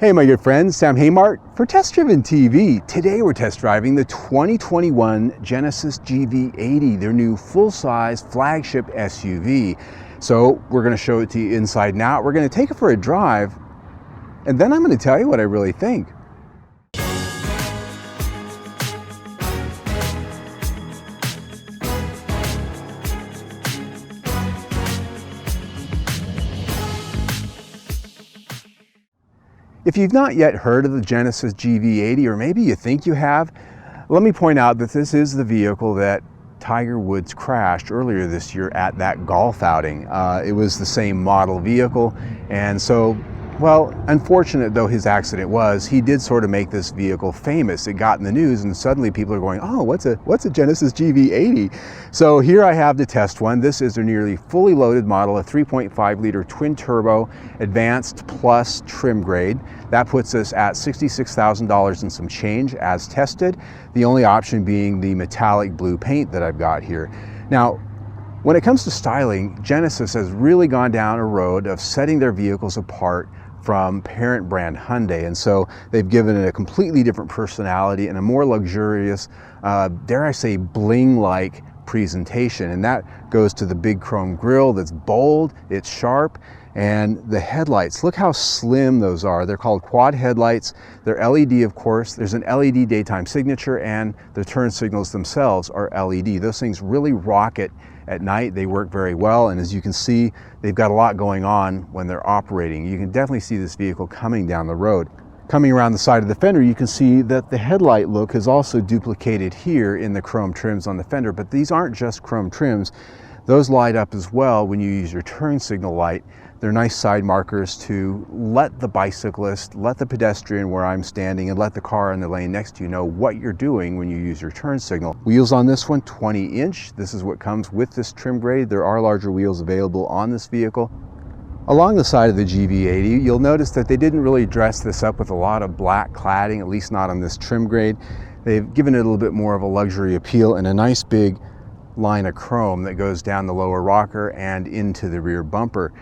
Hey my good friends, Sam Haymart for Test Driven TV. Today we're test driving the 2021 Genesis GV80, their new full-size flagship SUV. So we're going to show it to you inside and out. We're going to take it for a drive, and then I'm going to tell you what I really think. If you've not yet heard of the Genesis GV80, or maybe you think you have, let me point out that this is the vehicle that Tiger Woods crashed earlier this year at that golf outing. It was the same model vehicle, and so, well, unfortunate though his accident was, he did sort of make this vehicle famous. It got in the news, and suddenly people are going, oh, what's a Genesis GV80? So here I have the test one. This is a nearly fully loaded model, a 3.5 liter twin turbo advanced plus trim grade. That puts us at $66,000 and some change as tested. The only option being the metallic blue paint that I've got here. Now, when it comes to styling, Genesis has really gone down a road of setting their vehicles apart from parent brand Hyundai, and so they've given it a completely different personality and a more luxurious, dare I say, bling-like presentation. And that goes to the big chrome grille that's bold, it's sharp, and the headlights, look how slim those are. They're called quad headlights. They're LED, of course. There's an LED daytime signature, and the turn signals themselves are LED. Those things really rocket at night. They work very well, and as you can see, they've got a lot going on when they're operating. You can definitely see this vehicle coming down the road. Coming around the side of the fender, you can see that the headlight look is also duplicated here in the chrome trims on the fender, but these aren't just chrome trims. Those light up as well when you use your turn signal light. They're nice side markers to let the bicyclist, let the pedestrian where I'm standing, and let the car in the lane next to you know what you're doing when you use your turn signal. Wheels on this one, 20-inch. This is what comes with this trim grade. There are larger wheels available on this vehicle. Along the side of the GV80, you'll notice that they didn't really dress this up with a lot of black cladding, at least not on this trim grade. They've given it a little bit more of a luxury appeal and a nice big line of chrome that goes down the lower rocker and into the rear bumper.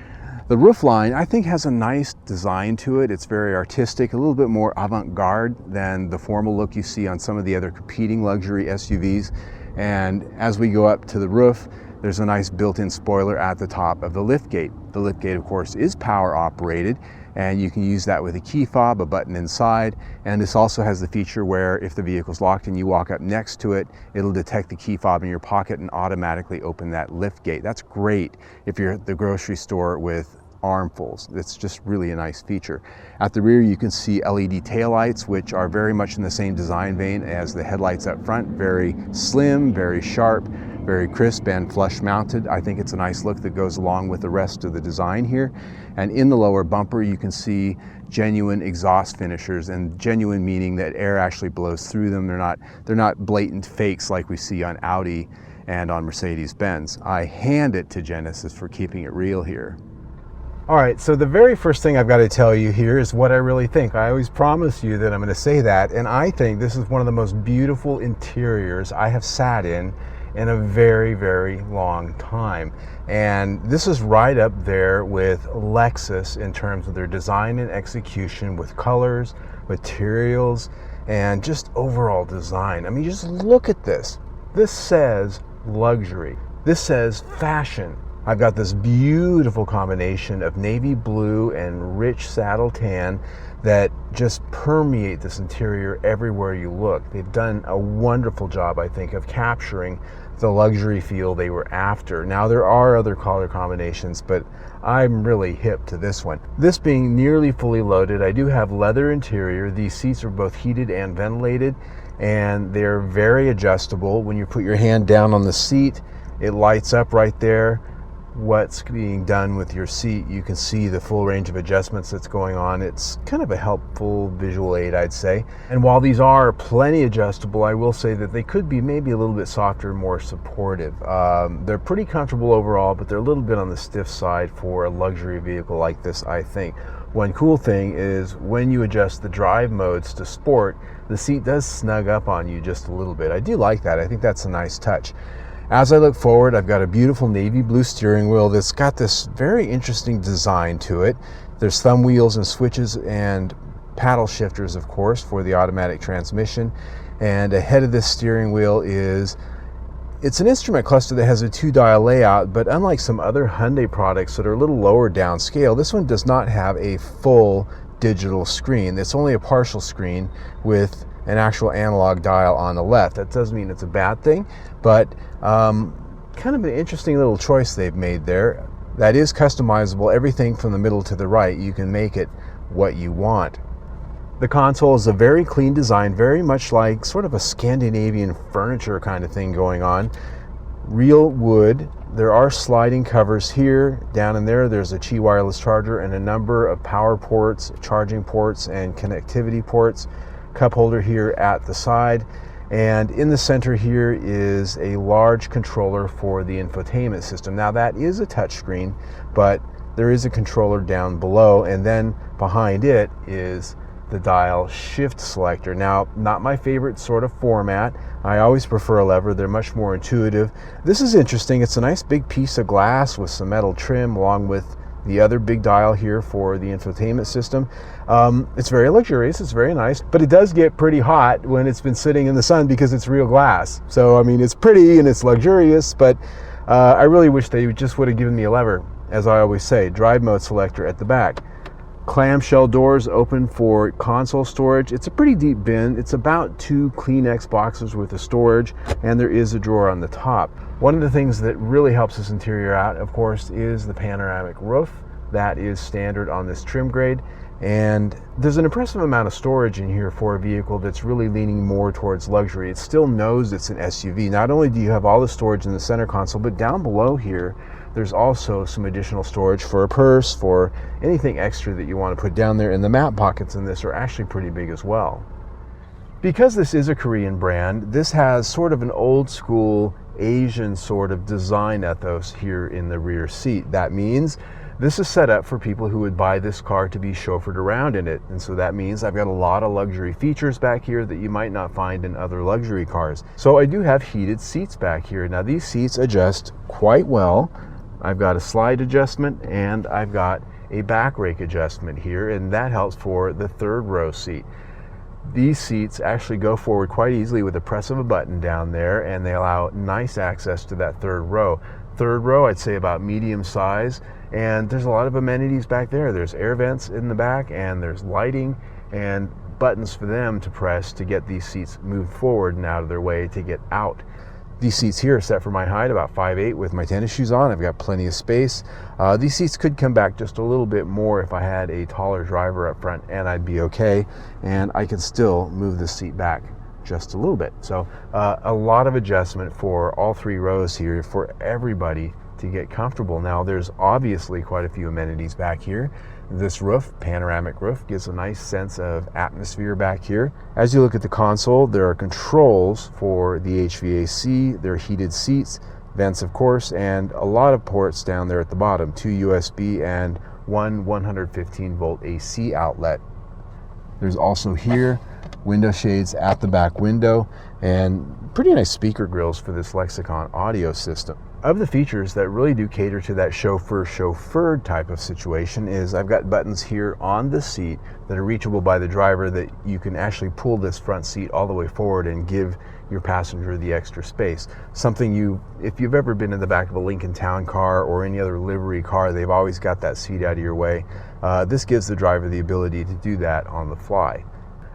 The roof line, I think, has a nice design to it. It's very artistic, a little bit more avant-garde than the formal look you see on some of the other competing luxury SUVs. And as we go up to the roof, there's a nice built-in spoiler at the top of the liftgate. The liftgate, of course, is power operated, and you can use that with a key fob, a button inside. And this also has the feature where if the vehicle's locked and you walk up next to it, it'll detect the key fob in your pocket and automatically open that liftgate. That's great if you're at the grocery store with armfuls. It's just really a nice feature. At the rear, you can see LED taillights, which are very much in the same design vein as the headlights up front. Very slim, very sharp, very crisp, and flush mounted. I think it's a nice look that goes along with the rest of the design here. And in the lower bumper, you can see genuine exhaust finishers, and genuine meaning that air actually blows through them. They're not blatant fakes like we see on Audi and on Mercedes-Benz. I hand it to Genesis for keeping it real here. All right, so the very first thing I've got to tell you here is what I really think. I always promise you that I'm going to say that, and I think this is one of the most beautiful interiors I have sat in a very, very long time. And this is right up there with Lexus in terms of their design and execution, with colors, materials, and just overall design. I mean, just look at this. This says luxury. This says fashion. I've got this beautiful combination of navy blue and rich saddle tan that just permeate this interior everywhere you look. They've done a wonderful job, I think, of capturing the luxury feel they were after. Now, there are other color combinations, but I'm really hip to this one. This being nearly fully loaded, I do have leather interior. These seats are both heated and ventilated, and they're very adjustable. When you put your hand down on the seat, it lights up right there. What's being done with your seat, you can see the full range of adjustments that's going on. It's kind of a helpful visual aid, I'd say. And while these are plenty adjustable, I will say that they could be maybe a little bit softer, more supportive. They're pretty comfortable overall, but they're a little bit on the stiff side for a luxury vehicle like this, I think. One cool thing is when you adjust the drive modes to sport, the seat does snug up on you just a little bit. I do like that. I think that's a nice touch. As I look forward, I've got a beautiful navy blue steering wheel that's got this very interesting design to it. There's thumb wheels and switches and paddle shifters, of course, for the automatic transmission. And ahead of this steering wheel it's an instrument cluster that has a 2-dial layout, but unlike some other Hyundai products that are a little lower downscale, this one does not have a full digital screen. It's only a partial screen with an actual analog dial on the left. That doesn't mean it's a bad thing, but kind of an interesting little choice they've made there. That is customizable. Everything from the middle to the right, you can make it what you want. The console is a very clean design, very much like sort of a Scandinavian furniture kind of thing going on. Real wood. There are sliding covers here. Down in there, there's a Qi wireless charger and a number of power ports, charging ports, and connectivity ports. Cup holder here at the side. And in the center here is a large controller for the infotainment system. Now that is a touchscreen, but there is a controller down below, and then behind it is the dial shift selector. Now, not my favorite sort of format. I always prefer a lever. They're much more intuitive. This is interesting. It's a nice big piece of glass with some metal trim along with the other big dial here for the infotainment system. It's very luxurious, it's very nice, but it does get pretty hot when it's been sitting in the sun because it's real glass. So, I mean, it's pretty and it's luxurious, but I really wish they just would have given me a lever. As I always say, drive mode selector at the back. Clamshell doors open for console storage. It's a pretty deep bin. It's about 2 Kleenex boxes worth of storage, and there is a drawer on the top. One of the things that really helps this interior out, of course, is the panoramic roof. That is standard on this trim grade, and there's an impressive amount of storage in here for a vehicle that's really leaning more towards luxury. It still knows it's an SUV. Not only do you have all the storage in the center console, but down below here, there's also some additional storage for a purse, for anything extra that you want to put down there, and the map pockets in this are actually pretty big as well. Because this is a Korean brand, this has sort of an old school Asian sort of design ethos here in the rear seat. That means this is set up for people who would buy this car to be chauffeured around in it. And so that means I've got a lot of luxury features back here that you might not find in other luxury cars. So I do have heated seats back here. Now these seats adjust quite well. I've got a slide adjustment and I've got a back rake adjustment here, and that helps for the 3rd row seat. These seats actually go forward quite easily with the press of a button down there, and they allow nice access to that 3rd row. 3rd row, I'd say about medium size, and there's a lot of amenities back there. There's air vents in the back, and there's lighting and buttons for them to press to get these seats moved forward and out of their way to get out. These seats here are set for my height, about 5'8", with my tennis shoes on. I've got plenty of space. These seats could come back just a little bit more if I had a taller driver up front, and I'd be okay. And I can still move the seat back just a little bit. So a lot of adjustment for all 3 rows here for everybody to get comfortable. Now there's obviously quite a few amenities back here. This roof, panoramic roof, gives a nice sense of atmosphere back here. As you look at the console, there are controls for the HVAC, there are heated seats, vents of course, and a lot of ports down there at the bottom, 2 USB and 1 115 volt AC outlet. There's also here window shades at the back window and pretty nice speaker grills for this Lexicon audio system. Of the features that really do cater to that chauffeured type of situation is I've got buttons here on the seat that are reachable by the driver that you can actually pull this front seat all the way forward and give your passenger the extra space. Something if you've ever been in the back of a Lincoln Town car or any other livery car, they've always got that seat out of your way. This gives the driver the ability to do that on the fly.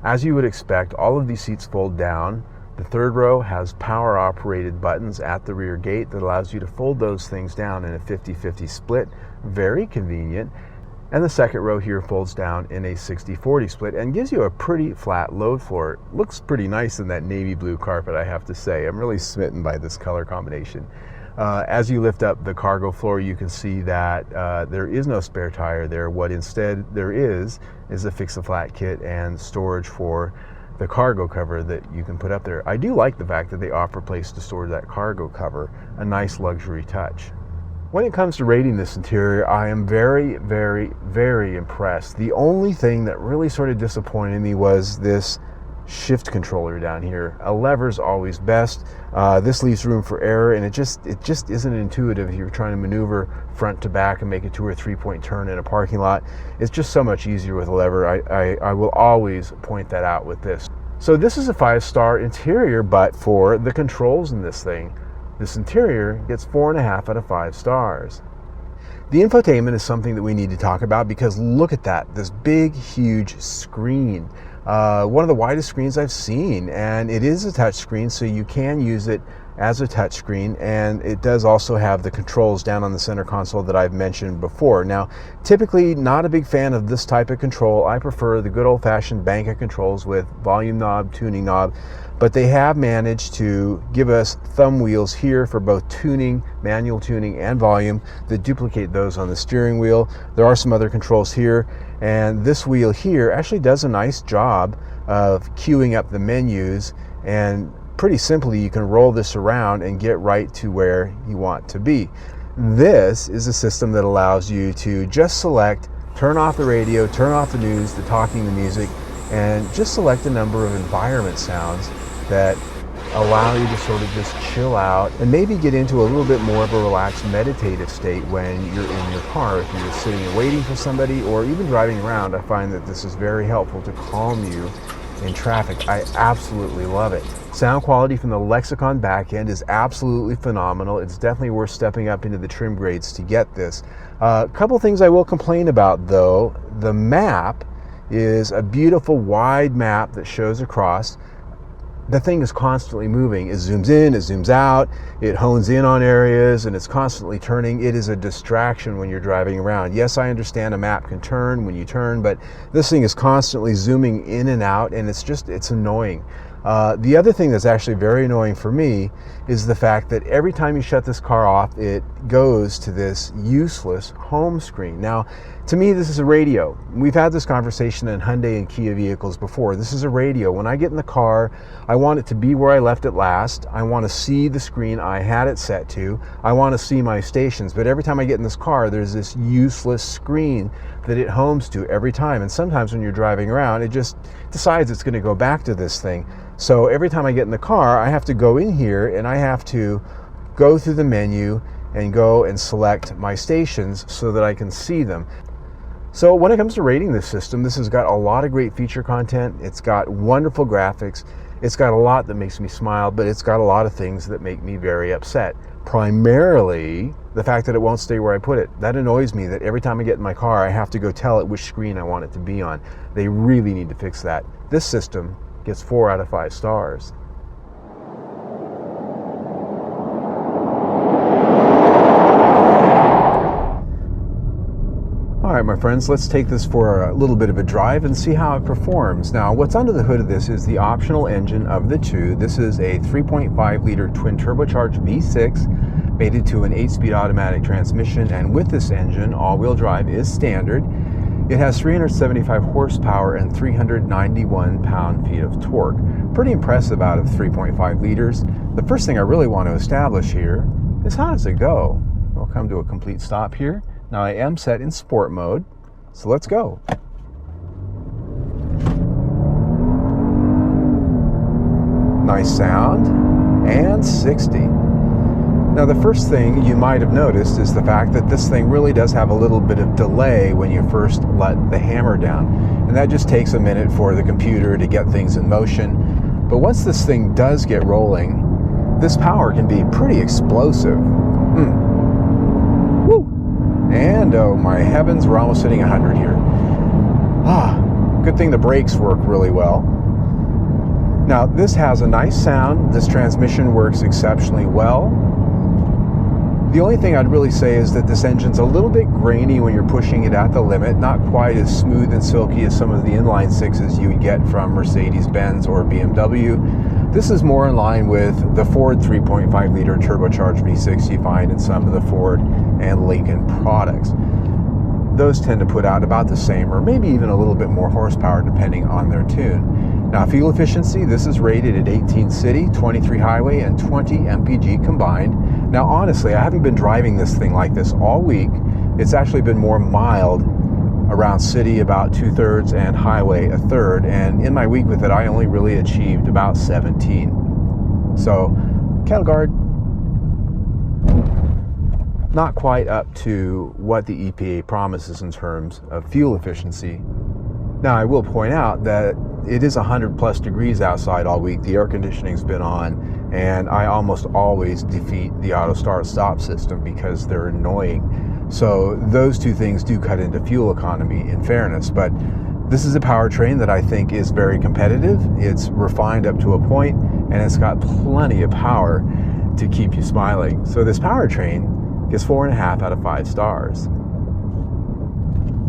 As you would expect, all of these seats fold down. The 3rd row has power operated buttons at the rear gate that allows you to fold those things down in a 50-50 split. Very convenient. And the 2nd row here folds down in a 60-40 split and gives you a pretty flat load floor. It looks pretty nice in that navy blue carpet, I have to say. I'm really smitten by this color combination. As you lift up the cargo floor, you can see that there is no spare tire there. What instead there is a fix-a-flat kit and storage for the cargo cover that you can put up there. I do like the fact that they offer a place to store that cargo cover, a nice luxury touch. When it comes to rating this interior, I am very, very, very impressed. The only thing that really sort of disappointed me was this shift controller down here. A lever's always best. This leaves room for error, and it just isn't intuitive if you're trying to maneuver front to back and make a 2 or 3 point turn in a parking lot. It's just so much easier with a lever. I will always point that out with this. So this is a 5-star interior, but for the controls in this thing, this interior gets 4.5 out of 5 stars. The infotainment is something that we need to talk about, because look at that, this big, huge screen. One of the widest screens I've seen, and it is a touch screen, so you can use it as a touch screen, and it does also have the controls down on the center console that I've mentioned before. Now, typically not a big fan of this type of control. I prefer the good old-fashioned bank of controls with volume knob, tuning knob, but they have managed to give us thumb wheels here for both tuning, manual tuning, and volume that duplicate those on the steering wheel. There are some other controls here, and this wheel here actually does a nice job of queuing up the menus, and pretty simply you can roll this around and get right to where you want to be. This is a system that allows you to just select, turn off the radio, turn off the news, the talking, the music, and just select a number of environment sounds that allow you to sort of just chill out and maybe get into a little bit more of a relaxed meditative state when you're in your car. If you're sitting and waiting for somebody or even driving around, I find that this is very helpful to calm you in traffic. I absolutely love it. Sound quality from the Lexicon back end is absolutely phenomenal. It's definitely worth stepping up into the trim grades to get this. A couple things I will complain about though. The map is a beautiful wide map that shows across. The thing is constantly moving. It zooms in, it zooms out, it hones in on areas, and it's constantly turning. It is a distraction when you're driving around. Yes, I understand a map can turn when you turn, but this thing is constantly zooming in and out, and it's annoying. The other thing that's actually very annoying for me is the fact that every time you shut this car off, it goes to this useless home screen. Now, to me, this is a radio. We've had this conversation in Hyundai and Kia vehicles before. This is a radio. When I get in the car, I want it to be where I left it last. I want to see the screen I had it set to. I want to see my stations. But every time I get in this car, there's this useless screen that it homes to every time. And sometimes when you're driving around, it just decides it's going to go back to this thing. So every time I get in the car, I have to go in here and I have to go through the menu and go and select my stations so that I can see them. So when it comes to rating this system, this has got a lot of great feature content. It's got wonderful graphics. It's got a lot that makes me smile, but it's got a lot of things that make me very upset. Primarily, the fact that it won't stay where I put it. That annoys me, that every time I get in my car, I have to go tell it which screen I want it to be on. They really need to fix that. This system gets 4 out of 5 stars. All right, my friends, let's take this for a little bit of a drive and see how it performs. Now, what's under the hood of this is the optional engine of the two. This is a 3.5 liter twin turbocharged V6 mated to an 8-speed automatic transmission, and with this engine, all-wheel drive is standard. It has 375 horsepower and 391 pound-feet of torque. Pretty impressive out of 3.5 liters. The first thing I really want to establish here is how does it go? We'll come to a complete stop here. Now I am set in sport mode, so let's go. Nice sound, and 60. Now the first thing you might have noticed is the fact that this thing really does have a little bit of delay when you first let the hammer down. And that just takes a minute for the computer to get things in motion. But once this thing does get rolling, this power can be pretty explosive. Woo! And oh my heavens, we're almost hitting 100 here. Good thing the brakes work really well. Now this has a nice sound. This transmission works exceptionally well. The only thing I'd really say is that this engine's a little bit grainy when you're pushing it at the limit, not quite as smooth and silky as some of the inline sixes you would get from Mercedes-Benz or BMW. This is more in line with the Ford 3.5 liter turbocharged V6 you find in some of the Ford and Lincoln products. Those tend to put out about the same, or maybe even a little bit more horsepower depending on their tune. Now, fuel efficiency, this is rated at 18 city, 23 highway, and 20 mpg combined. Now, honestly, I haven't been driving this thing like this all week. It's actually been more mild around city about 2/3 and highway 1/3, and in my week with it I only really achieved about 17. So cattle guard, not quite up to what the EPA promises in terms of fuel efficiency. Now I will point out that it is 100+ degrees outside all week. The air conditioning's been on, and I almost always defeat the auto start stop system because they're annoying. So those two things do cut into fuel economy, in fairness. But this is a powertrain that I think is very competitive. It's refined up to a point, and it's got plenty of power to keep you smiling. So this powertrain gets 4.5 out of 5 stars.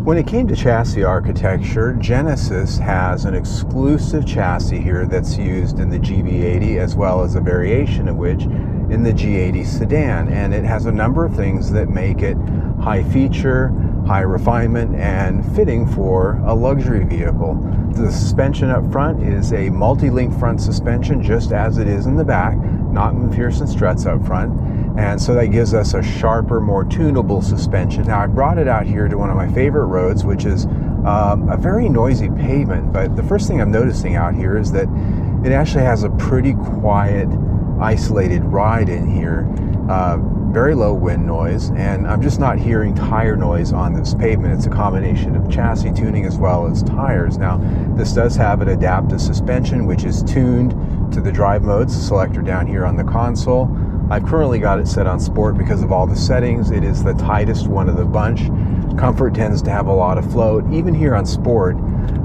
When it came to chassis architecture, Genesis has an exclusive chassis here that's used in the GV80, as well as a variation of which in the G80 sedan, and it has a number of things that make it high feature, high refinement, and fitting for a luxury vehicle. The suspension up front is a multi-link front suspension, just as it is in the back, not McPherson struts up front. And so that gives us a sharper, more tunable suspension. Now I brought it out here to one of my favorite roads, which is a very noisy pavement. But the first thing I'm noticing out here is that it actually has a pretty quiet, isolated ride in here. Very low wind noise, and I'm just not hearing tire noise on this pavement. It's a combination of chassis tuning as well as tires. Now this does have an adaptive suspension, which is tuned to the drive modes selector down here on the console. I've currently got it set on sport because of all the settings. It is the tightest one of the bunch. Comfort tends to have a lot of float. Even here on sport,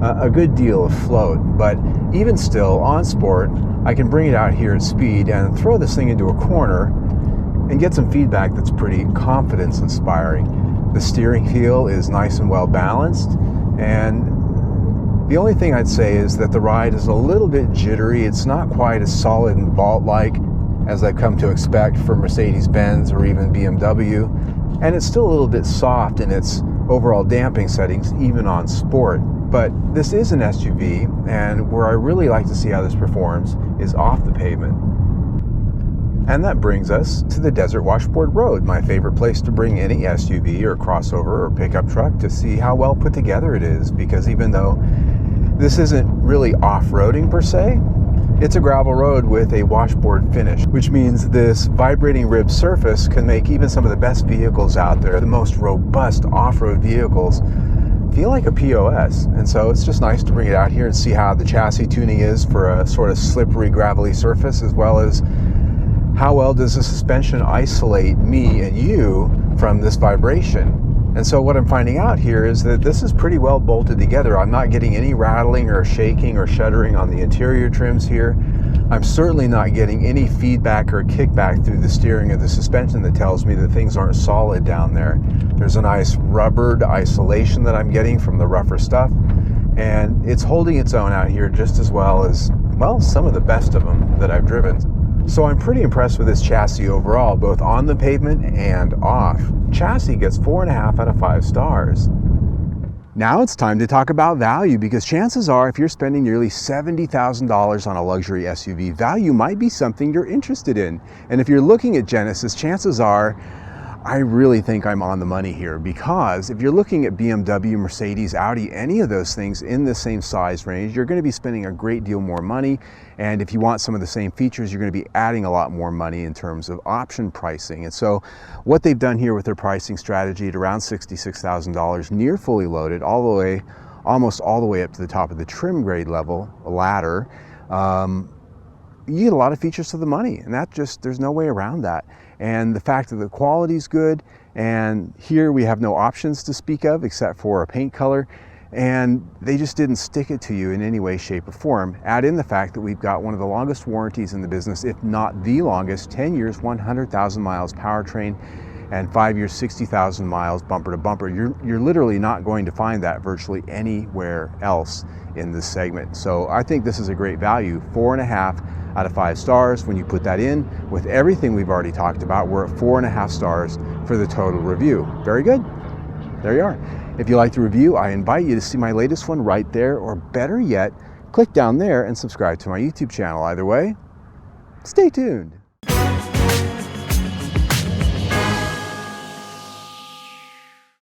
a good deal of float. But even still, on sport, I can bring it out here at speed and throw this thing into a corner and get some feedback that's pretty confidence inspiring. The steering feel is nice and well balanced, and the only thing I'd say is that the ride is a little bit jittery. It's not quite as solid and vault-like as I've come to expect from Mercedes-Benz or even BMW, and it's still a little bit soft in its overall damping settings, even on sport. But this is an SUV, and where I really like to see how this performs is off the pavement. And that brings us to the Desert Washboard Road, my favorite place to bring any SUV or crossover or pickup truck to see how well put together it is, because even though this isn't really off-roading per se, it's a gravel road with a washboard finish, which means this vibrating rib surface can make even some of the best vehicles out there, the most robust off-road vehicles, feel like a POS. And so it's just nice to bring it out here and see how the chassis tuning is for a sort of slippery, gravelly surface, as well as how well does the suspension isolate me and you from this vibration. And so what I'm finding out here is that this is pretty well bolted together. I'm not getting any rattling or shaking or shuddering on the interior trims here. I'm certainly not getting any feedback or kickback through the steering or the suspension that tells me that things aren't solid down there. There's a nice rubbered isolation that I'm getting from the rougher stuff, and it's holding its own out here just as well as, well, some of the best of them that I've driven. So I'm pretty impressed with this chassis overall, both on the pavement and off. Chassis gets 4.5 out of 5 stars. Now it's time to talk about value, because chances are if you're spending nearly $70,000 on a luxury SUV, value might be something you're interested in. And if you're looking at Genesis, chances are I really think I'm on the money here, because if you're looking at BMW, Mercedes, Audi, any of those things in the same size range, you're going to be spending a great deal more money. And if you want some of the same features, you're going to be adding a lot more money in terms of option pricing. And so what they've done here with their pricing strategy at around $66,000, near fully loaded, almost all the way up to the top of the trim grade level ladder, you get a lot of features for the money, and there's no way around that. And the fact that the quality is good, and here we have no options to speak of except for a paint color, and they just didn't stick it to you in any way, shape, or form. Add in the fact that we've got one of the longest warranties in the business, if not the longest, 10 years, 100,000 miles powertrain, and 5 years, 60,000 miles bumper to bumper. You're literally not going to find that virtually anywhere else in this segment. So I think this is a great value. 4.5 out of 5 stars. When you put that in with everything we've already talked about, we're at 4.5 stars for the total review. Very good. There you are. If you like the review, I invite you to see my latest one right there, or better yet, click down there and subscribe to my YouTube channel. Either way, stay tuned.